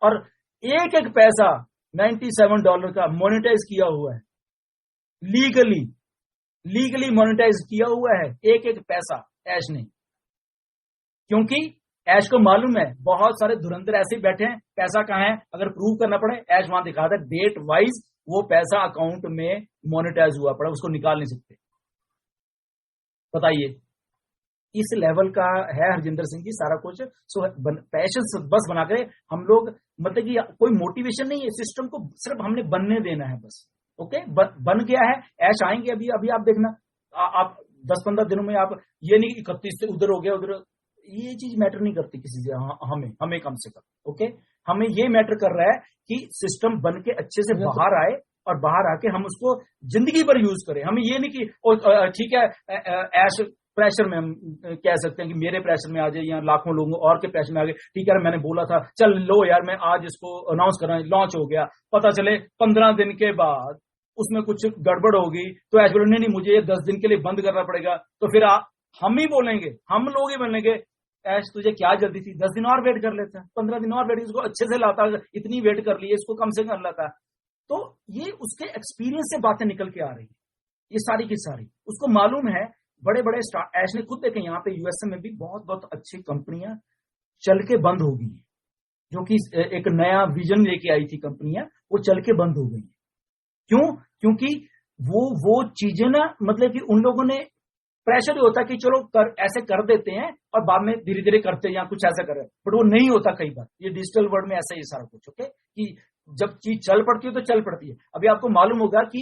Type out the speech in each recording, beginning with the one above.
और एक एक पैसा $97 का मोनेटाइज किया हुआ है, लीगली मोनेटाइज किया हुआ है एक एक पैसा ऐश ने। क्योंकि ऐश को मालूम है बहुत सारे धुरंधर ऐसे ही बैठे हैं, पैसा कहां है, अगर प्रूव करना पड़े ऐश वहां दिखाता है, डेट वाइज वो पैसा अकाउंट में मोनेटाइज हुआ पड़ा, उसको निकाल नहीं सकते। बताइए, इस लेवल का है हरजिंदर सिंह जी सारा कुछ। सो पैशन बस बना के हम लोग, मतलब कि कोई मोटिवेशन नहीं है, सिस्टम को सिर्फ हमने बनने देना है बस। ओके, बन गया है, ऐश आएंगे। अभी आप देखना, आप 10-15 दिनों में आप ये नहीं 31 से उधर हो गया उधर, ये चीज मैटर नहीं करती किसी से, हमें कम से कम। ओके, हमें ये मैटर कर रहा है कि सिस्टम बन के अच्छे से बाहर आए और बाहर आके हम उसको जिंदगी भर यूज करें। हमें ये नहीं कि ठीक है ऐश प्रेशर में हम कह सकते हैं कि मेरे प्रेशर में आ जाए या लाखों लोगों और के प्रेशर में आ गए, ठीक है मैंने बोला था चल लो यार मैं आज इसको अनाउंस कर रहा हूं, लॉन्च हो गया, पता चले 15 दिन के बाद उसमें कुछ गड़बड़ होगी तो ऐश बोले नहीं मुझे ये 10 दिन के लिए बंद करना पड़ेगा, तो फिर हम ही बोलेंगे, हम लोग ही बोलेंगे ऐश तुझे क्या जल्दी थी, 10 दिन और वेट कर लेता, 15 दिन और वेट, इसको अच्छे से लाता, इतनी वेट कर ली इसको कम से कम लाता। तो ये उसके एक्सपीरियंस से बातें निकल के आ रही है, ये सारी की सारी उसको मालूम है। बड़े बड़े ऐश ने खुद देखे, यहाँ पे यूएसए में भी बहुत बहुत अच्छी कंपनियां चल के बंद हो गई हैं, जो कि एक नया विजन लेके आई थी कंपनियां, वो चल के बंद हो गई हैं। क्यों? क्योंकि वो चीजें ना, मतलब कि उन लोगों ने प्रेशर ही होता कि चलो ऐसे कर देते हैं और बाद में धीरे धीरे करते हैं या कुछ ऐसा कर रहे हैं, बट वो नहीं होता कई बार। ये डिजिटल वर्ल्ड में ऐसा ही सारा कुछ। ओके, कि जब चीज चल पड़ती है तो चल पड़ती है। अभी आपको मालूम होगा कि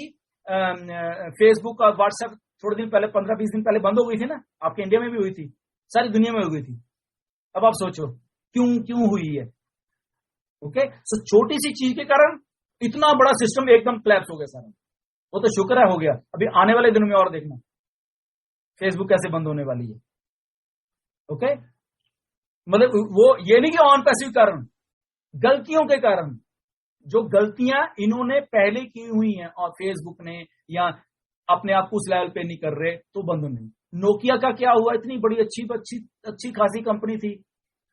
फेसबुक और व्हाट्सएप थोड़े दिन पहले 15-20 दिन पहले बंद हो गई थी ना, आपके इंडिया में भी हुई थी, सारी दुनिया में हो गई थी। अब आप सोचो क्यों हुई है। ओके, सो छोटी सी चीज के कारण इतना बड़ा सिस्टम एकदम क्लैप्स हो गया सारा। वो तो शुक्र है हो गया, अभी आने वाले दिनों में और देखना फेसबुक कैसे बंद होने वाली है। ओके, मतलब वो ये नहीं कि ऑन पैसिव कारण, गलतियों के कारण, जो गलतियां इन्होंने पहले की हुई हैं और फेसबुक ने या अपने आप को उस लेवल पे नहीं कर रहे तो बंद नहीं। नोकिया का क्या हुआ, इतनी बड़ी अच्छी खासी कंपनी थी,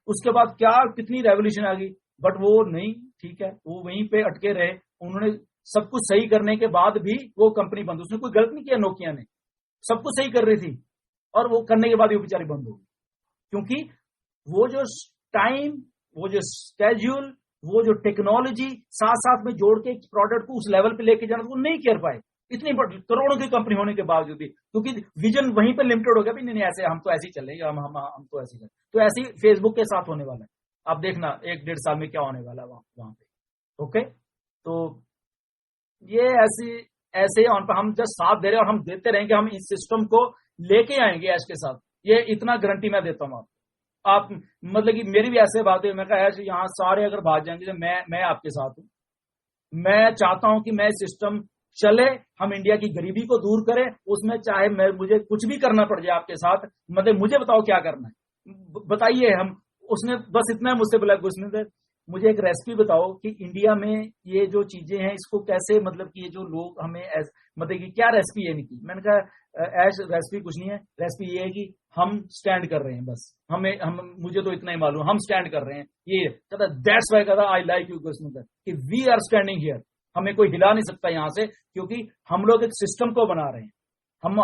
उसके बाद क्या कितनी रेवोल्यूशन आ गई, बट वो नहीं, ठीक है वो वहीं पे अटके रहे। उन्होंने सब कुछ सही करने के बाद भी वो कंपनी बंद, उसने कोई गलत नहीं किया, नोकिया ने सब कुछ सही कर रही थी और वो करने के बाद वो बेचारी बंद हो गई। क्योंकि वो जो टाइम, वो जो स्केड्यूल, वो जो टेक्नोलॉजी साथ साथ में जोड़ के प्रोडक्ट को उस लेवल पे लेके जाना, वो नहीं कर पाए इतनी बड़ी करोड़ों की कंपनी होने के बावजूद भी, क्योंकि विजन वहीं पे लिमिटेड हो गया भी नहीं ऐसे हम तो ऐसे ही चलेंगे, हम तो ऐसे ही। तो ऐसे ही फेसबुक के साथ होने वाला है, आप देखना 1-1.5 साल में क्या होने वाला है वहां पे। ओके, तो ये ऐसे ऑन पर हम जस्ट साथ दे रहे हैं और हम देते रहेंगे, हम इस सिस्टम को लेके आएंगे ऐश के साथ, ये इतना गारंटी मैं देता हूं आप मतलब कि मेरी भी ऐसे बात है, मैं कहा ऐसे यहाँ सारे अगर भाग जाएंगे तो मैं आपके साथ हूं। मैं चाहता हूं कि मैं सिस्टम चले, हम इंडिया की गरीबी को दूर करें, उसमें चाहे मुझे कुछ भी करना पड़ जाए आपके साथ, मतलब मुझे बताओ क्या करना है, बताइए। हम उसने बस इतना मुझसे बोला, उसने मुझे एक रेसिपी बताओ कि इंडिया में ये जो चीजें हैं इसको कैसे, मतलब कि ये जो लोग हमें मतलब कि क्या रेसिपी है इनकी। मैंने कहा ऐश रेसिपी कुछ नहीं है, रेसिपी ये है कि हम स्टैंड कर रहे हैं बस, मुझे तो इतना ही मालूम, हम स्टैंड कर रहे हैं। ये कहता दैट्स व्हाई, कहता आई लाइक यू कि वी आर स्टैंडिंग हियर, हमें कोई हिला नहीं सकता यहां से, क्योंकि हम लोग एक सिस्टम को बना रहे हैं।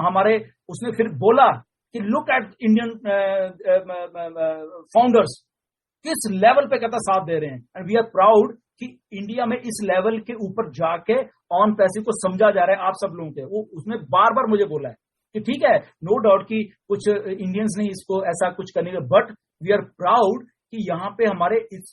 हमारे उसने फिर बोला कि लुक एट इंडियन फाउंडर्स किस लेवल पे कहता साथ दे रहे हैं, एंड वी आर प्राउड कि इंडिया में इस लेवल के ऊपर जाके ऑन पैसिव को समझा जा रहा है आप सब लोगों के। वो उसने बार बार मुझे बोला है कि ठीक है नो डाउट कि कुछ इंडियंस ने इसको ऐसा कुछ करने का, बट वी आर प्राउड कि यहाँ पे हमारे इस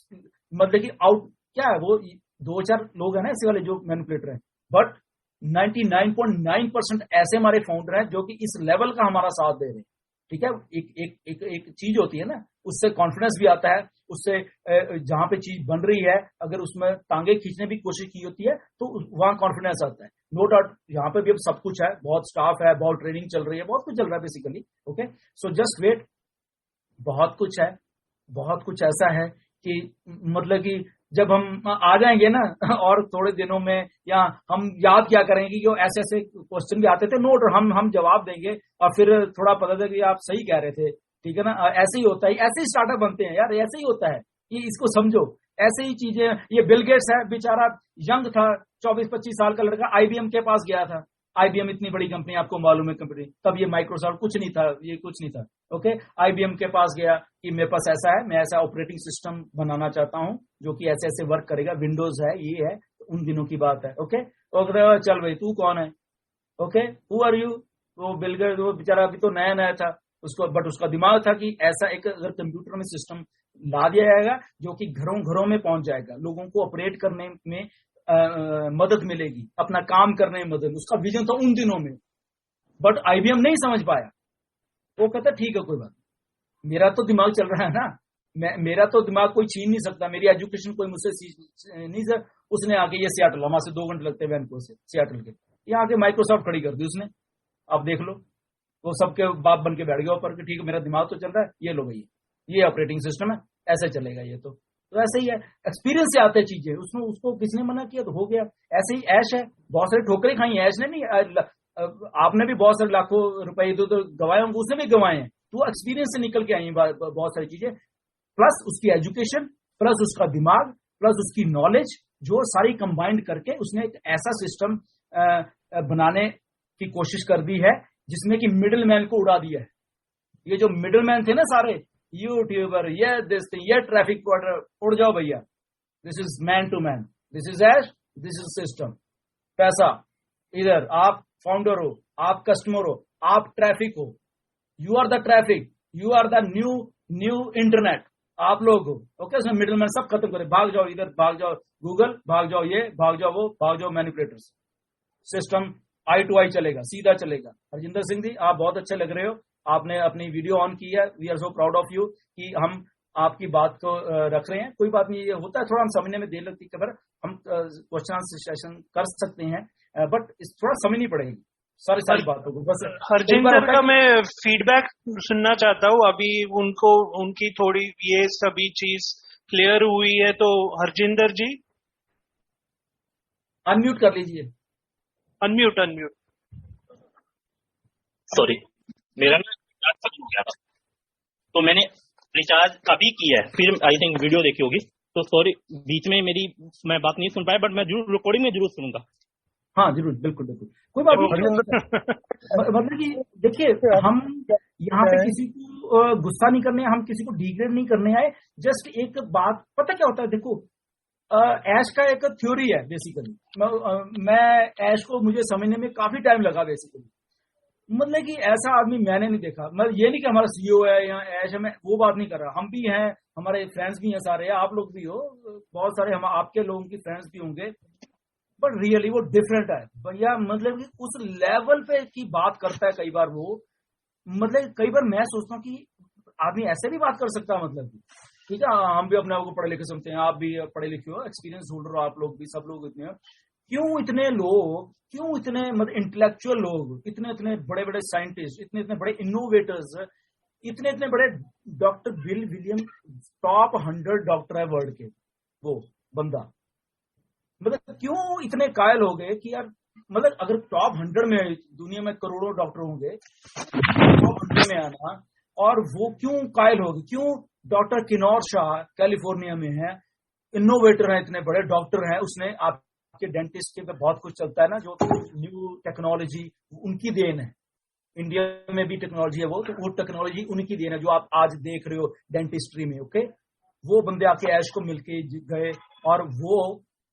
मतलब कि आउट क्या है, वो 2-4 लोग हैं ना ऐसे वाले जो मैनिपुलेटर हैं, बट 99.9% ऐसे हमारे फाउंडर हैं जो कि इस लेवल का हमारा साथ दे रहे हैं। ठीक है, एक चीज होती है ना, उससे कॉन्फिडेंस भी आता है, उससे जहां पे चीज बन रही है अगर उसमें टांगे खींचने की कोशिश की होती है तो वहां कॉन्फिडेंस आता है। नो डाउट यहाँ पे भी अब सब कुछ है, बहुत स्टाफ है, बहुत ट्रेनिंग चल रही है, बहुत कुछ चल रहा है basically. Okay, so just wait, बहुत कुछ है, बहुत कुछ ऐसा है कि मतलब कि जब हम आ जाएंगे ना और थोड़े दिनों में, या हम याद क्या करेंगे कि ऐसे ऐसे क्वेश्चन भी आते थे नोट, हम जवाब देंगे और फिर थोड़ा पता था कि आप सही कह रहे थे। ठीक है ना, ऐसे ही होता है, ऐसे ही स्टार्टअप बनते हैं यार, ऐसे ही होता है, ये इसको समझो। ऐसे ही चीजें। ये बिल गेट्स है बेचारा, यंग था, 24-25 साल का लड़का, आईबीएम के पास गया था। आईबीएम इतनी बड़ी कंपनी, आपको मालूम है कंपनी, तब ये माइक्रोसॉफ्ट कुछ नहीं था, ये कुछ नहीं था। ओके, आईबीएम के पास गया कि मेरे पास ऐसा है, मैं ऐसा ऑपरेटिंग सिस्टम बनाना चाहता हूँ जो कि ऐसे ऐसे वर्क करेगा, विंडोज है, ये है, उन दिनों की बात है। ओके, तो चल भाई तू कौन है, ओके, हु आर यू। वो बिल गेट्स, वो बेचारा अभी तो नया नया था उसको, बट उसका दिमाग था कि ऐसा एक अगर कंप्यूटर में सिस्टम ला दिया जाएगा जो कि घरों घरों में पहुंच जाएगा, लोगों को ऑपरेट करने में मदद मिलेगी, अपना काम करने में मदद, उसका विजन था उन दिनों में। बट आईबीएम नहीं समझ पाया। वो कहता ठीक है कोई बात, मेरा तो दिमाग चल रहा है ना, मेरा तो दिमाग कोई छीन नहीं सकता, मेरी एजुकेशन कोई मुझसे नहीं सर। उसने आके ये सियाटल, वहां से 2 घंटे लगते हैं वैनकूवर से सियाटल के, यहाँ आके माइक्रोसॉफ्ट खड़ी कर दी उसने। अब देख लो, वो सबके बाप बन के बैठ गया ऊपर कि ठीक है मेरा दिमाग तो चल रहा है, ये लो भैया ये ऑपरेटिंग सिस्टम है, ऐसे चलेगा ये। तो ऐसे ही है, एक्सपीरियंस से आते चीजें, उसमें उसको किसने मना किया तो हो गया। ऐसे ही ऐश है, बहुत सारी ठोकरें खाई, ऐश ने नहीं, आपने भी बहुत सारे लाखों रुपए इधर उधर गंवाए होंगे, उसने भी गंवाए हैं, तो एक्सपीरियंस से निकल के आई बहुत सारी चीजें, प्लस उसकी एजुकेशन, प्लस उसका दिमाग, प्लस उसकी नॉलेज, जो सारी कंबाइंड करके उसने एक ऐसा सिस्टम बनाने की कोशिश कर दी है जिसमें कि मिडिल मैन को उड़ा दिया है। ये जो मिडिल मैन थे ना सारे, यूट्यूबर, ये दिस थिंग, ये ट्रैफिक प्रोवाइडर, उड़ जाओ भैया, this is man to man, this is ash, this is system. पैसा इधर, आप फाउंडर हो, आप कस्टमर हो, आप ट्रैफिक हो, you are the traffic, you are the new internet, आप लोग हो। ओके, उसमें मिडिल मैन सब खत्म करे, भाग जाओ इधर, भाग जाओ गूगल, भाग जाओ ये, भाग जाओ वो, भाग जाओ मैनिपुलेटर्स। सिस्टम आई टू आई चलेगा, सीधा चलेगा। हरजिंदर सिंह जी, आप बहुत अच्छे लग रहे हो, आपने अपनी वीडियो ऑन की है, we are so proud of you कि हम आपकी बात को रख रहे हैं। कोई बात नहीं, ये होता है, थोड़ा हम समझने में देर लगती है, खबर हम क्वेश्चन आंसर सेशन कर सकते हैं, बट थोड़ा समझनी पड़ेगी सारी बातों को। बस हरजिंदर का मैं फीडबैक सुनना चाहता हूँ, अभी उनको उनकी थोड़ी ये सभी चीज क्लियर हुई है, तो हरजिंदर जी अनम्यूट कर लीजिए। अनम्यूट सॉरी, मेरा ना रिचार्ज खत्म हो गया था, तो मैंने रिचार्ज अभी किया है, फिर आई थिंक वीडियो देखी होगी, तो सॉरी बीच में मेरी मैं बात नहीं सुन पाया, बट मैं जरूर रिकॉर्डिंग में जरूर सुनूंगा। हाँ जरूर, बिल्कुल बिल्कुल, कोई बात नहीं। मतलब कि देखिए, हम यहाँ पे किसी को गुस्सा नहीं करने, हम किसी को डिग्रेड नहीं करने आए, जस्ट एक बात, पता क्या होता है, देखो ऐश का एक थ्योरी है बेसिकली। मैं ऐश को मुझे समझने में काफी टाइम लगा बेसिकली। मतलब कि ऐसा आदमी मैंने नहीं देखा, मतलब ये नहीं कि हमारा सीईओ है या ऐश है, मैं वो बात नहीं कर रहा, हम भी हैं, हमारे फ्रेंड्स भी हैं सारे, आप लोग भी हो, बहुत सारे हम आपके लोगों की फ्रेंड्स भी होंगे, बट रियली वो डिफरेंट है भैया। मतलब कि उस लेवल पे की बात करता है कई बार वो, मतलब कई बार मैं सोचता हूँ कि आदमी ऐसे भी बात कर सकता है, मतलब कि ठीक है, हम भी अपने आप को पढ़े लिखे समझते हैं, आप भी पढ़े लिखे हो, एक्सपीरियंस होल्डर हो, आप लोग भी, सब लोग इतने, क्यों इतने लोग, क्यों इतने मतलब इंटेलेक्चुअल लोग, इतने इतने बड़े बड़े साइंटिस्ट, इतने इतने बड़े इनोवेटर्स, इतने इतने बड़े doctor bill William, top 100 doctor है वर्ल्ड के वो बंदा, मतलब क्यों इतने कायल हो गए कि यार, मतलब अगर टॉप 100 में, दुनिया में करोड़ों डॉक्टर होंगे, टॉप 100 में आना, और वो क्यों कायल हो गए, क्यों? डॉक्टर किनौर शाह कैलिफोर्निया में है, इनोवेटर है, इतने बड़े डॉक्टर हैं, उसने आपके डेंटिस्ट के पे बहुत कुछ चलता है ना, जो न्यू टेक्नोलॉजी उनकी देन है, इंडिया में भी टेक्नोलॉजी है वो, तो वो टेक्नोलॉजी उनकी देन है जो आप आज देख रहे हो डेंटिस्ट्री में। ओके, वो बंदे आके ऐश को मिलके गए, और वो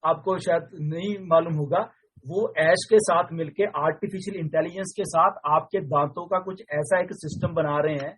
आपको शायद नहीं मालूम होगा, वो ऐश के साथ मिलके आर्टिफिशियल इंटेलिजेंस के साथ आपके दांतों का कुछ ऐसा एक सिस्टम बना रहे हैं